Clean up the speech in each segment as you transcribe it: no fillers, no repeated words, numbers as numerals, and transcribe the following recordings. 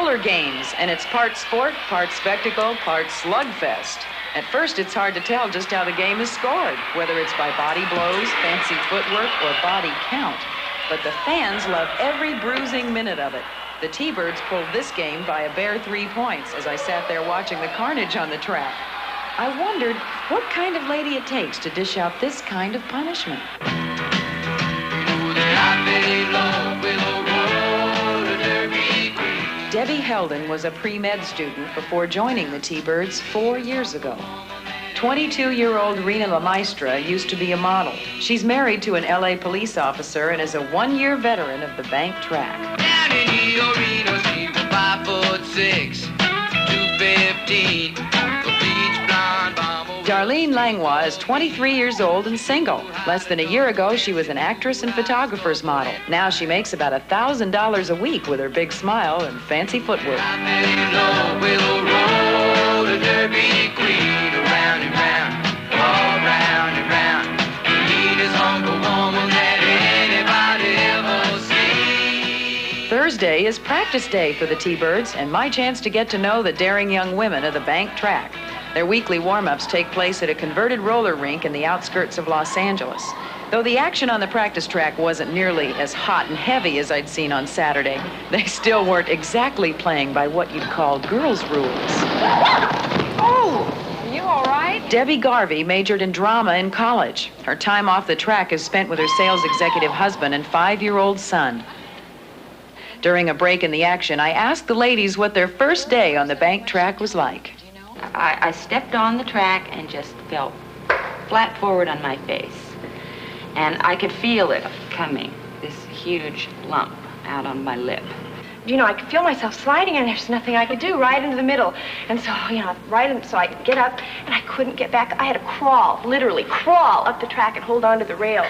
roller games, and it's part sport, part spectacle, part slugfest. At first, it's hard to tell just how the game is scored, whether it's by body blows, fancy footwork, or body count. But the fans love every bruising minute of it. The T-Birds pulled this game by a bare 3 points as I sat there watching the carnage on the track. I wondered what kind of lady it takes to dish out this kind of punishment. Debbie Heldon was a pre-med student before joining the T-Birds 4 years ago. 22-year-old Rena LaMaestra used to be a model. She's married to an LA police officer and is a 1-year veteran of the bank track. Down in the arena, she was 5'6", 215. Darlene Langlois is 23 years old and single. Less than a year ago, she was an actress and photographer's model. Now she makes about $1,000 a week with her big smile and fancy footwork. Thursday is practice day for the T-Birds and my chance to get to know the daring young women of the bank track. Their weekly warm-ups take place at a converted roller rink in the outskirts of Los Angeles. Though the action on the practice track wasn't nearly as hot and heavy as I'd seen on Saturday, they still weren't exactly playing by what you'd call girls' rules. Oh, are you all right? Debbie Garvey majored in drama in college. Her time off the track is spent with her sales executive husband and 5-year-old son. During a break in the action, I asked the ladies what their first day on the bank track was like. I stepped on the track and just fell flat forward on my face. And I could feel it coming, this huge lump out on my lip. You know, I could feel myself sliding and there's nothing I could do, right into the middle. And so, so I get up and I couldn't get back. I had to crawl, literally crawl up the track and hold on to the rail.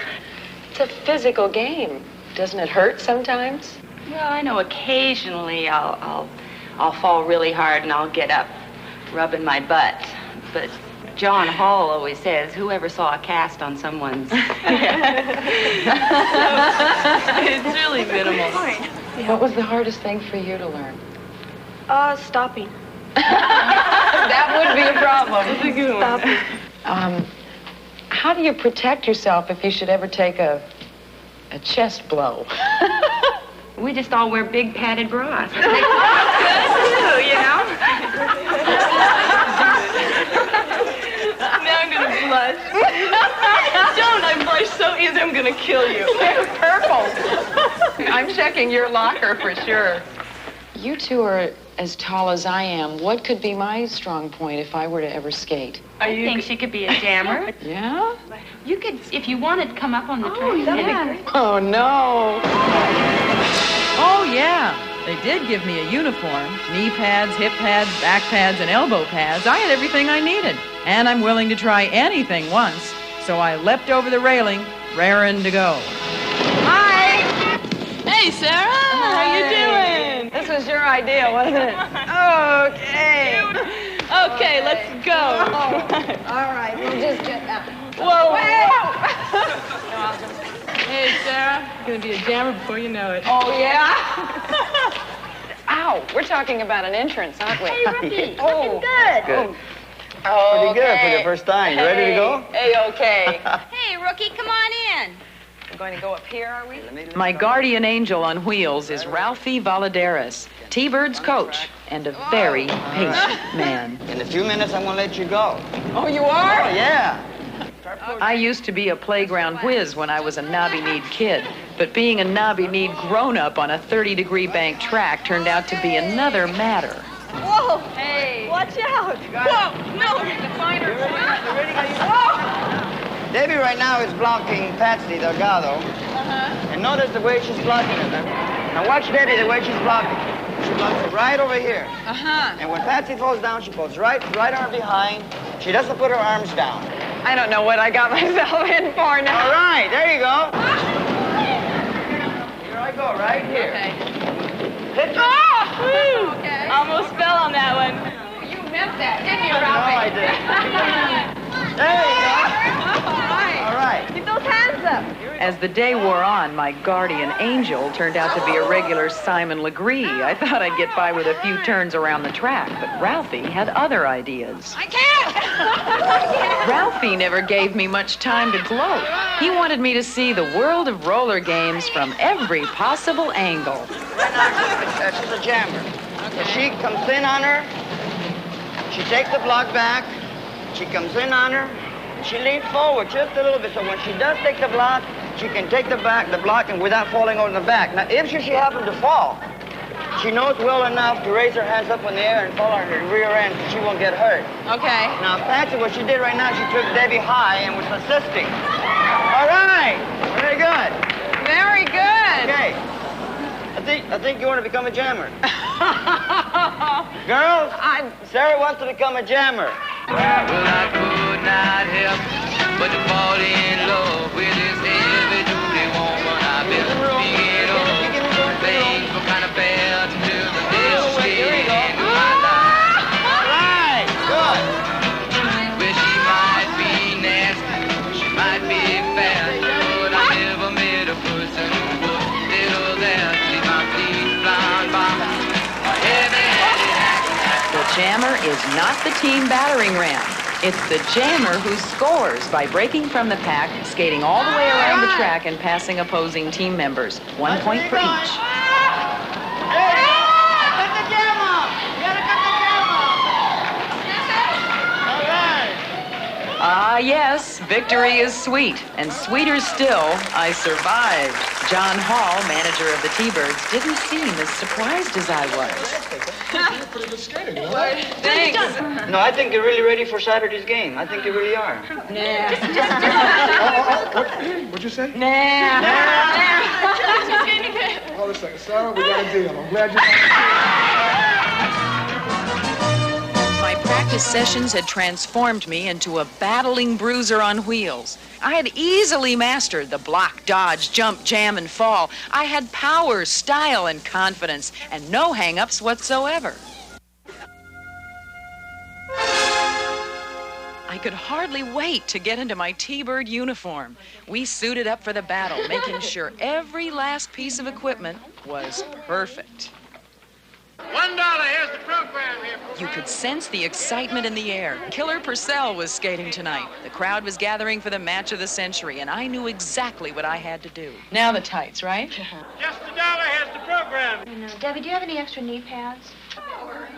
It's a physical game. Doesn't it hurt sometimes? Well, I know occasionally I'll fall really hard and I'll get up, rubbing my butt. But John Hall always says, whoever saw a cast on someone's... It's really minimal. What was the hardest thing for you to learn? Stopping. That would be a problem. Stopping. How do you protect yourself if you should ever take a chest blow? We just all wear big padded bras. Good, too, Now I'm gonna blush. Don't, I blush so easy, I'm gonna kill you. You're purple. I'm checking your locker for sure. You two are as tall as I am. What could be my strong point if I were to ever skate? I think she could be a jammer. Yeah? You could, if you wanted, come up on the train. Yeah. Oh, no. Oh, yeah. They did give me a uniform. Knee pads, hip pads, back pads, and elbow pads. I had everything I needed. And I'm willing to try anything once. So I leapt over the railing, raring to go. Hi. Hey, Sarah. How you doing? This was your idea, wasn't it? Okay. Okay, let's go. All right, we'll just get that. Whoa. Hey, Sarah. You're going to be a jammer before you know it. Oh, yeah? Ow. We're talking about an entrance, aren't we? Hey, Rookie. Oh. Good. Oh, Pretty good for your first time. You ready to go? Hey, okay. Hey, Rookie, come on in. We're going to go up here, are we? My guardian angel on wheels is Ralphie Valadares, T-Bird's coach, and a very patient man. In a few minutes, I'm going to let you go. Oh, you are? Oh, yeah. I used to be a playground whiz when I was a knobby-kneed kid, but being a knobby-kneed grown-up on a 30-degree bank track turned out to be another matter. Whoa. Hey. Watch out. Whoa, no. Whoa. Debbie right now is blocking Patsy Delgado. And notice the way she's blocking it. Now watch Debbie the way she's blocking. She blocks it right over here. And when Patsy falls down, she goes right arm behind. She doesn't put her arms down. I don't know what I got myself in for now. All right, there you go. Here I go, right here. Okay. Hit you. Okay. Almost fell on that one. You meant that, didn't you, No, Ralphie? I did. There you go. All right. All right. Keep those hands up. As the day wore on, my guardian angel turned out to be a regular Simon Legree. I thought I'd get by with a few turns around the track, but Ralphie had other ideas. I can't! Ralphie never gave me much time to gloat. He wanted me to see the world of roller games from every possible angle. Right now, she's a jammer. So she comes in on her, she takes the block back, she comes in on her, she leans forward just a little bit, so when she does take the block, she can take the block, and without falling over the back. Now, if she happened to fall, she knows well enough to raise her hands up in the air and fall on her rear end so she won't get hurt. Okay. Now, Patsy, what she did right now, she took Debbie high and was assisting. All right. Very good. Very good. Okay. I think you want to become a jammer. Girls, Sarah wants to become a jammer. Well, I could not help but to fall in love with this heavy-duty woman. I've been thinking of things were kind of bad until the day she came into my life. All right, good. Well, she might be nasty, she might be fast, but I never met a person who was little there. She's my feet flying by, a heavy-handed act. The jammer is not the team battering ram. It's the jammer who scores by breaking from the pack, skating all the way around the track, and passing opposing team members. 1 point for each. Hey, cut the jam off. You gotta cut the jam off. All right. Ah, yes, victory is sweet, and sweeter still, I survived. John Hall, manager of the T-Birds, didn't seem as surprised as I was. You're a pretty good skater, you know? Thanks. No, I think you're really ready for Saturday's game. I think you really are. What'd you say? Nah. Hold a second, Sarah, we got a deal. I'm glad you... My practice sessions had transformed me into a battling bruiser on wheels. I had easily mastered the block, dodge, jump, jam, and fall. I had power, style, and confidence, and no hang-ups whatsoever. I could hardly wait to get into my T-Bird uniform. We suited up for the battle, making sure every last piece of equipment was perfect. $1, here's the program here. You could sense the excitement in the air. Killer Purcell was skating tonight. The crowd was gathering for the match of the century, and I knew exactly what I had to do. Now the tights, right? Just $1, here's the program. I know. Debbie, do you have any extra knee pads?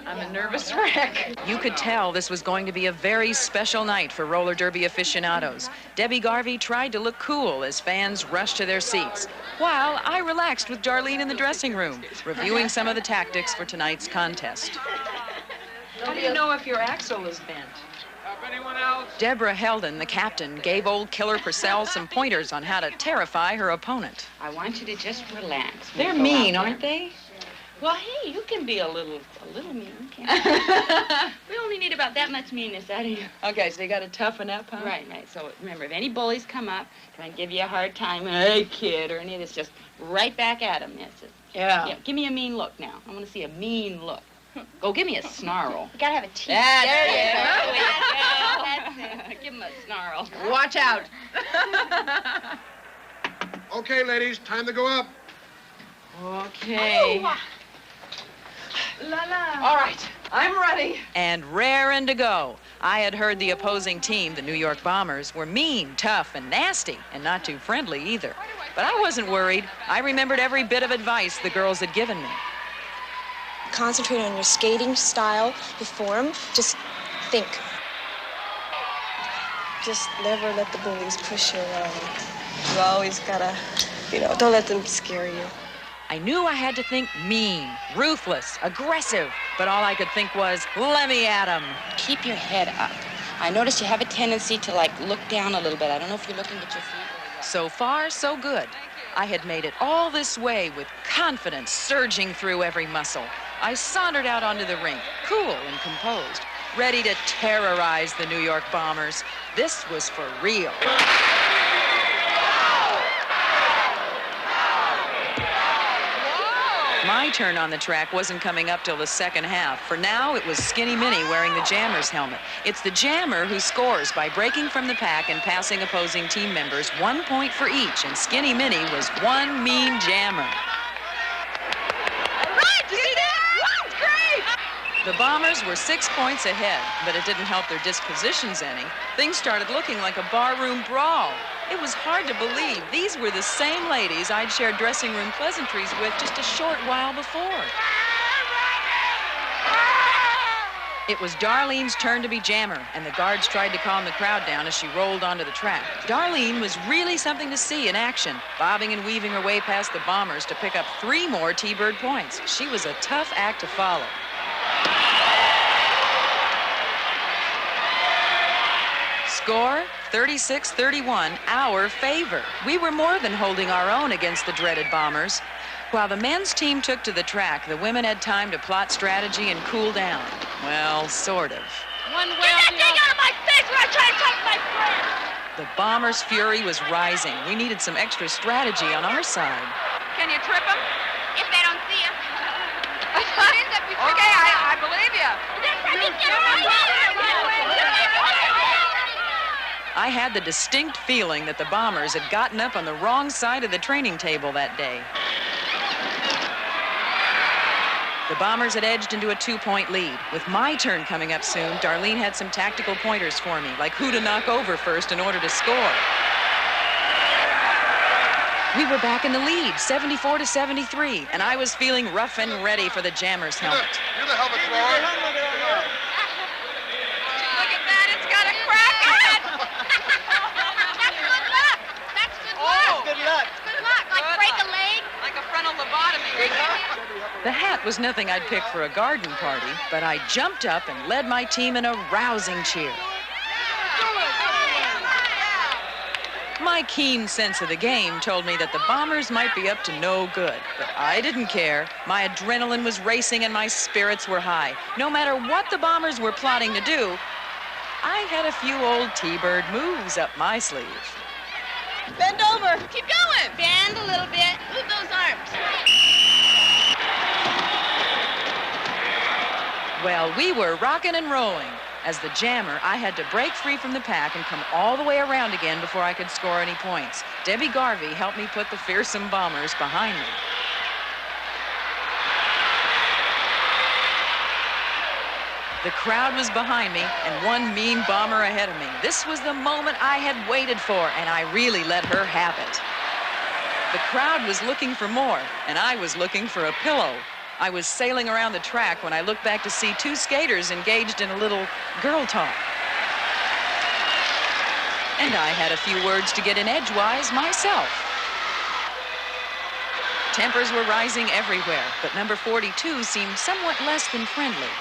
I'm a nervous wreck. You could tell this was going to be a very special night for roller derby aficionados. Debbie Garvey tried to look cool as fans rushed to their seats, while I relaxed with Darlene in the dressing room, reviewing some of the tactics for tonight's contest. How do you know if your axle is bent? Anyone else? Deborah Heldon, the captain, gave old Killer Purcell some pointers on how to terrify her opponent. I want you to just relax. They're mean, aren't they? Well, hey, you can be a little mean, can't you? We only need about that much meanness out of you. Okay, so you got to toughen up, huh? Right. So remember, if any bullies come up, try and give you a hard time, hey, kid, or any of this, just right back at them. That's it. Yeah. Give me a mean look now. I want to see a mean look. Go, give me a snarl. You gotta have a teeth. That's it. Give him a snarl. Watch out. Okay, ladies, time to go up. Okay. All right, I'm ready. And raring to go. I had heard the opposing team, the New York Bombers, were mean, tough, and nasty, and not too friendly either. But I wasn't worried. I remembered every bit of advice the girls had given me. Concentrate on your skating style, your form. Just think. Just never let the bullies push you around. You always gotta, don't let them scare you. I knew I had to think mean, ruthless, aggressive, but all I could think was, let me at 'em. Keep your head up. I notice you have a tendency to, look down a little bit. I don't know if you're looking at your feet. So far, so good. I had made it all this way with confidence surging through every muscle. I sauntered out onto the rink, cool and composed, ready to terrorize the New York Bombers. This was for real. my turn on the track wasn't coming up till the second half. For now, it was Skinny Minnie wearing the Jammer's helmet. It's the Jammer who scores by breaking from the pack and passing opposing team members 1 point for each, and Skinny Minnie was one mean Jammer. Right, you see that? That's great! The Bombers were 6 points ahead, but it didn't help their dispositions any. Things started looking like a barroom brawl. It was hard to believe these were the same ladies I'd shared dressing room pleasantries with just a short while before. It was Darlene's turn to be Jammer, and the guards tried to calm the crowd down as she rolled onto the track. Darlene was really something to see in action, bobbing and weaving her way past the Bombers to pick up 3 more T-Bird points. She was a tough act to follow. Score, 36-31, our favor. We were more than holding our own against the dreaded Bombers. While the men's team took to the track, the women had time to plot strategy and cool down. Well, sort of. Get that thing out of my face when I try to touch my friend! The Bombers' fury was rising. We needed some extra strategy on our side. Can you trip them? If they don't see us. Okay, I believe you. I had the distinct feeling that the Bombers had gotten up on the wrong side of the training table that day. The Bombers had edged into a 2-point lead. With my turn coming up soon, Darlene had some tactical pointers for me, like who to knock over first in order to score. We were back in the lead, 74-73, and I was feeling rough and ready for the Jammer's helmet. You're the helmet thrower. Look at that, it's got a crack in it. That's good luck. That's good luck. Good luck. Good luck. Like break a leg. Like a frontal lobotomy. The hat was nothing I'd pick for a garden party, but I jumped up and led my team in a rousing cheer. My keen sense of the game told me that the Bombers might be up to no good, but I didn't care. My adrenaline was racing and my spirits were high. No matter what the Bombers were plotting to do, I had a few old T-Bird moves up my sleeve. Bend over. Keep going. Bend a little bit. Move those arms. Well, we were rocking and rolling. As the Jammer, I had to break free from the pack and come all the way around again before I could score any points. Debbie Garvey helped me put the fearsome Bombers behind me. The crowd was behind me and one mean Bomber ahead of me. This was the moment I had waited for, and I really let her have it. The crowd was looking for more, and I was looking for a pillow. I was sailing around the track when I looked back to see 2 skaters engaged in a little girl talk. And I had a few words to get in edgewise myself. Tempers were rising everywhere, but number 42 seemed somewhat less than friendly.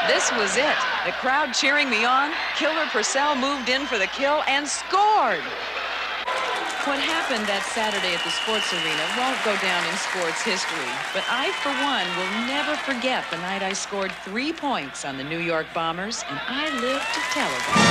This was it. The crowd cheering me on. Killer Purcell moved in for the kill and scored. What happened that Saturday at the sports arena won't go down in sports history, but I, for one, will never forget the night I scored 3 points on the New York Bombers, and I live to tell about it.